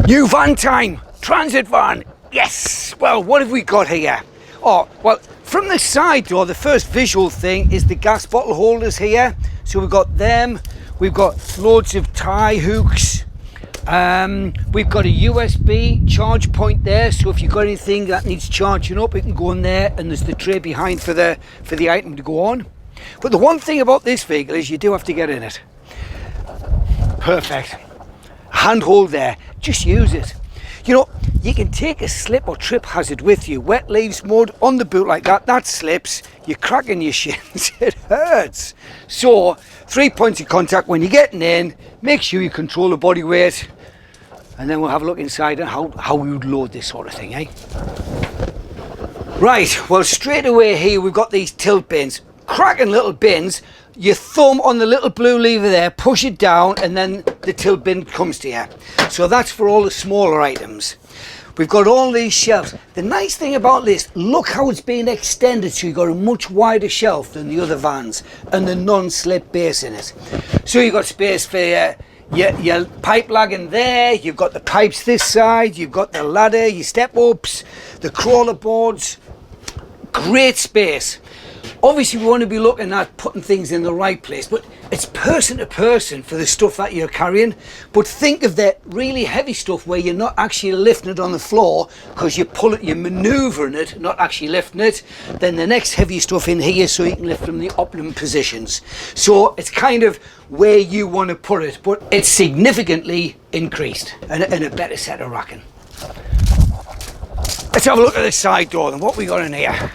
New van time, transit van. Yes. Well, what have we got here? Oh, well, from the side door, the first visual thing is the gas bottle holders here. So we've got them. We've got loads of tie hooks. We've got a USB charge point there. So if you've got anything that needs charging up, it can go in there. And there's the tray behind for the item to go on. But the one thing about this vehicle is you do have to get in it. Perfect. Handhold there, just use it. You know, you can take a slip or trip hazard with you. Wet leaves, mud on the boot like that slips, you're cracking your shins, it hurts. So 3 points of contact when you're getting in, make sure you control the body weight, and then we'll have a look inside and how we would load this sort of thing, eh? Right, well, straight away here we've got these tilt bins, cracking little bins. Your thumb on the little blue lever there, push it down, and then the tilt bin comes to you. So that's for all the smaller items. We've got all these shelves. The nice thing about this, look how it's been extended, so you've got a much wider shelf than the other vans, and the non-slip base in it. So you've got space for your pipe lagging there, you've got the pipes this side, you've got the ladder, your step ups, the crawler boards. Great space. Obviously we want to be looking at putting things in the right place, but it's person to person for the stuff that you're carrying. But think of that really heavy stuff where you're not actually lifting it on the floor because you pull it, you're manoeuvring it, not actually lifting it. Then the next heavy stuff in here so you can lift from the optimum positions. So it's kind of where you want to put it, but it's significantly increased and a better set of racking. Let's have a look at the side door and what we got in here.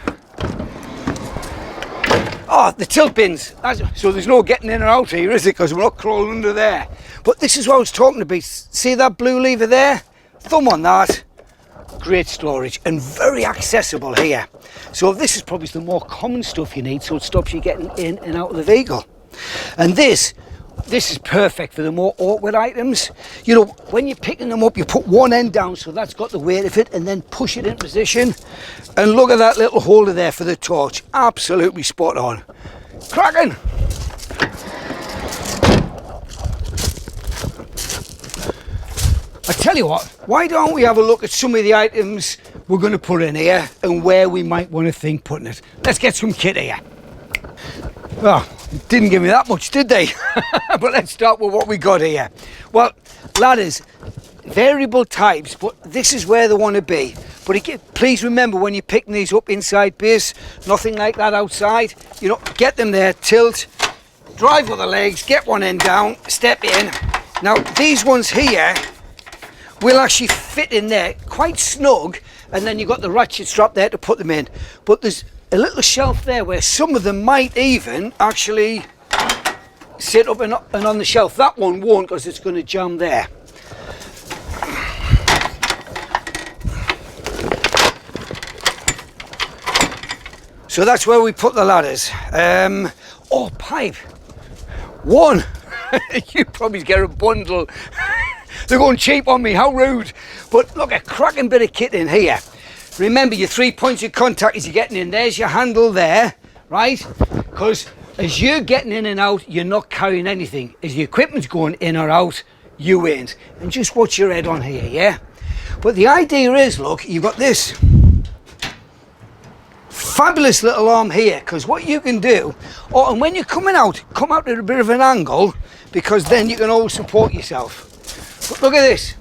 Oh, the tilt bins. So there's no getting in or out here, is it? Because we're not crawling under there. But this is what I was talking about. See that blue lever there? Thumb on that. Great storage and very accessible here. So this is probably the more common stuff you need, so it stops you getting in and out of the vehicle. And this is perfect for the more awkward items. You know, when you're picking them up, you put one end down so that's got the weight of it, and then push it in position. And look at that little holder there for the torch. Absolutely spot on. Cracking. I tell you what, why don't we have a look at some of the items we're going to put in here and where we might want to think putting it. Let's get some kit here. Oh, didn't give me that much, did they? But let's start with what we got here. Well, ladders, variable types, but this is where they want to be. But please remember when you're picking these up inside base, nothing like that outside. You know, get them there, tilt, drive with the legs, get one end down, step in. Now, these ones here will actually fit in there quite snug, and then you've got the ratchet strap there to put them in. But there's a little shelf there where some of them might even actually sit up and on the shelf. That one won't because it's going to jam there. So that's where we put the ladders. Oh, pipe. One. You probably get a bundle. They're going cheap on me, how rude. But look, a cracking bit of kit in here. Remember, your 3 points of contact as you're getting in. There's your handle there, right? Because as you're getting in and out, you're not carrying anything. As your equipment's going in or out, you ain't. And just watch your head on here, yeah? But the idea is, look, you've got this fabulous little arm here, because what you can do, oh, and when you're coming out, come out at a bit of an angle, because then you can always support yourself. But look at this.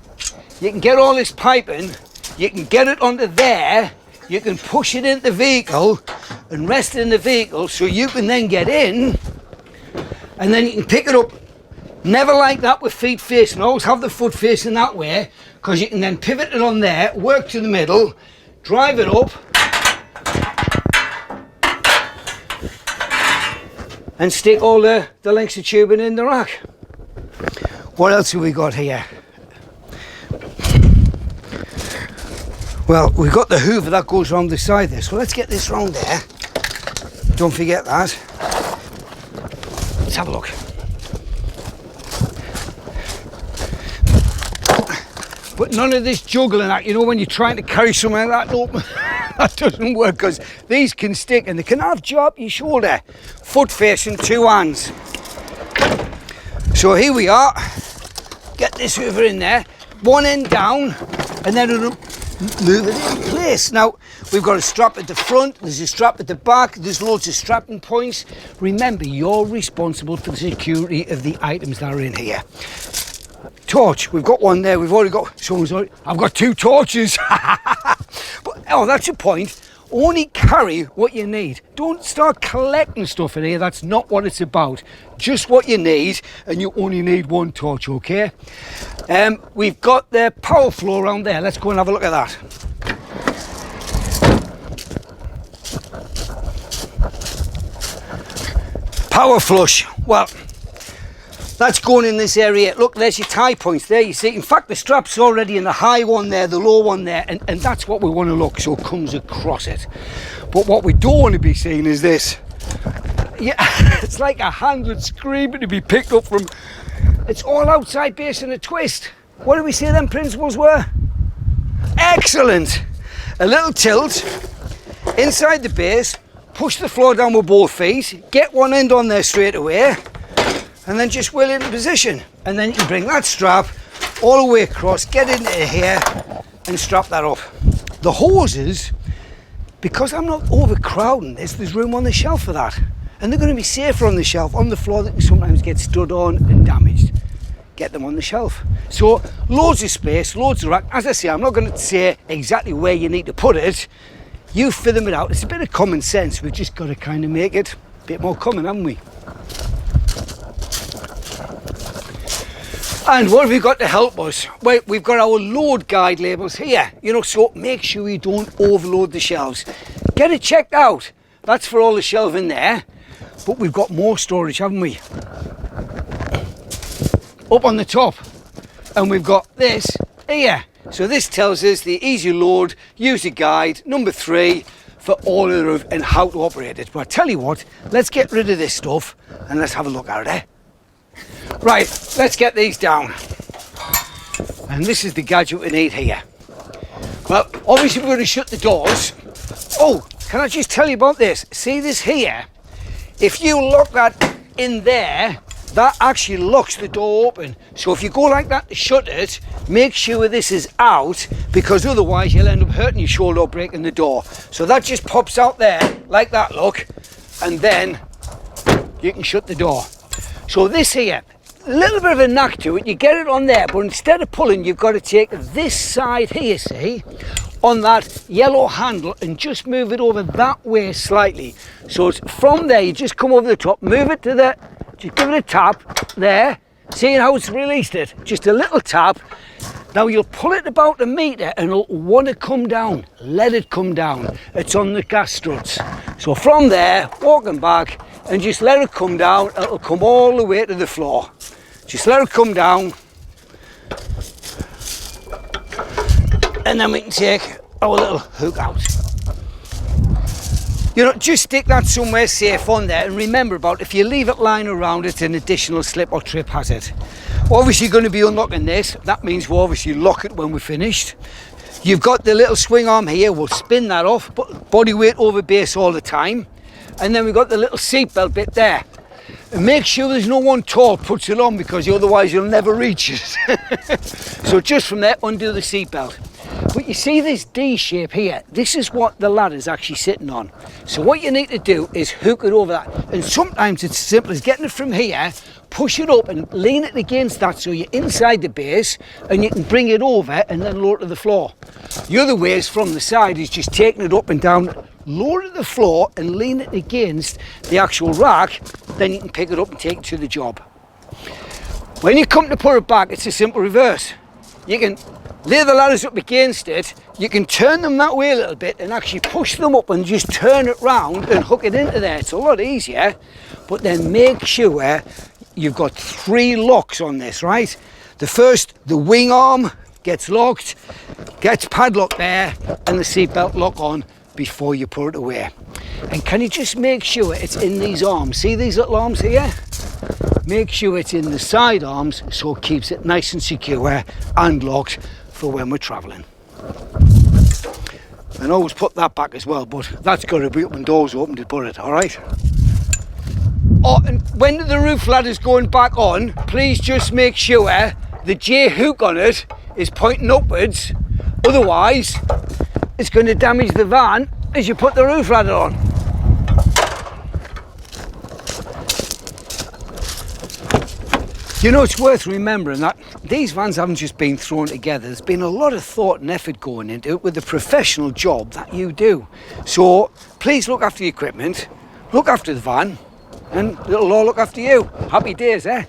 You can get all this piping. You can get it onto there, you can push it into the vehicle and rest it in the vehicle so you can then get in, and then you can pick it up. Never like that with feet facing, always have the foot facing that way, because you can then pivot it on there, work to the middle, drive it up, and stick all the lengths of tubing in the rack. What else have we got here? Well, we've got the hoover that goes around the side there, so let's get this round there. Don't forget that. Let's have a look. But none of this juggling act, you know, when you're trying to carry something like that, no, that doesn't work, because these can stick and they can have job your shoulder. Foot facing, two hands. So here we are. Get this hoover in there. one end down, and then it'll move it in place. Now, we've got a strap at the front, there's a strap at the back, there's loads of strapping points. Remember, you're responsible for the security of the items that are in here. Torch, we've got one there, we've already got, I've got 2 torches. But, oh, that's a point. Only carry what you need. Don't start collecting stuff in here. That's not what it's about. Just what you need, and you only need 1 torch, okay? We've got the power flow around there. Let's go and have a look at that. Power flush. Well, that's going in this area. Look, there's your tie points there, you see. In fact, the strap's already in the high one there, the low one there, and that's what we want to look, so it comes across it. But what we don't want to be seeing is this. Yeah, it's like a hand that's screaming to be picked up from... It's all outside base and a twist. What did we say them principles were? Excellent. A little tilt inside the base, push the floor down with both feet, get one end on there straight away, and then just wheel it in position. And then you can bring that strap all the way across, get into here and strap that up. The hoses, because I'm not overcrowding this, there's room on the shelf for that. And they're going to be safer on the shelf. On the floor, they can sometimes get stood on and damaged. Get them on the shelf. So loads of space, loads of rack. As I say, I'm not going to say exactly where you need to put it. You fill it out. It's a bit of common sense. We've just got to kind of make it a bit more common, haven't we? And what have we got to help us? Well, we've got our load guide labels here, you know, so make sure you don't overload the shelves. Get it checked out. That's for all the shelving there. But we've got more storage, haven't we? Up on the top. And we've got this here. So this tells us the easy load user guide number 3 for all of and how to operate it. But I tell you what, let's get rid of this stuff and let's have a look at it, eh? Right, let's get these down. And this is the gadget we need here. Well, obviously we're going to shut the doors. Oh, can I just tell you about this? See this here? If you lock that in there, that actually locks the door open. So if you go like that to shut it, make sure this is out, because otherwise you'll end up hurting your shoulder or breaking the door. So that just pops out there like that, look, and then you can shut the door. So this here, a little bit of a knack to it, you get it on there, but instead of pulling, you've got to take this side here, see, on that yellow handle and just move it over that way slightly. So it's from there, you just come over the top, move it to the, just give it a tap there, see how it's released it, just a little tap. Now you'll pull it about a metre and it'll want to come down, let it come down. It's on the gas struts. So from there, walking back and just let it come down, it'll come all the way to the floor. Just let it come down. And then we can take our little hook out. You know, just stick that somewhere safe on there, and remember about if you leave it lying around, it's an additional slip or trip hazard. We're obviously going to be unlocking this. That means we'll obviously lock it when we're finished. You've got the little swing arm here, we'll spin that off, but body weight over base all the time. And then we've got the little seat belt bit there. And make sure there's no one tall puts it on, because otherwise you'll never reach it. So just from there, undo the seat belt. But you see this D shape here, this is what the ladder's actually sitting on. So what you need to do is hook it over that. And sometimes it's as simple as getting it from here, push it up and lean it against that so you're inside the base, and you can bring it over and then lower to the floor. The other way is from the side, is just taking it up and down, lower it to the floor and lean it against the actual rack, then you can pick it up and take it to the job. When you come to put it back, it's a simple reverse. You can lay the ladders up against it, you can turn them that way a little bit and actually push them up and just turn it round and hook it into there. It's a lot easier, but then make sure you've got 3 locks on this, right? The first, the wing arm gets locked, gets padlocked there, and the seatbelt lock on before you put it away. And can you just make sure it's in these arms? See these little arms here? Make sure it's in the side arms so it keeps it nice and secure and locked for when we're travelling. And always put that back as well, but that's got to be up when doors open to put it, all right? Oh, and when the roof ladder's going back on, please just make sure the J hook on it is pointing upwards, otherwise it's going to damage the van as you put the roof ladder on. You know, it's worth remembering that these vans haven't just been thrown together. There's been a lot of thought and effort going into it with the professional job that you do. So please look after the equipment, look after the van, and it'll all look after you. Happy days, eh?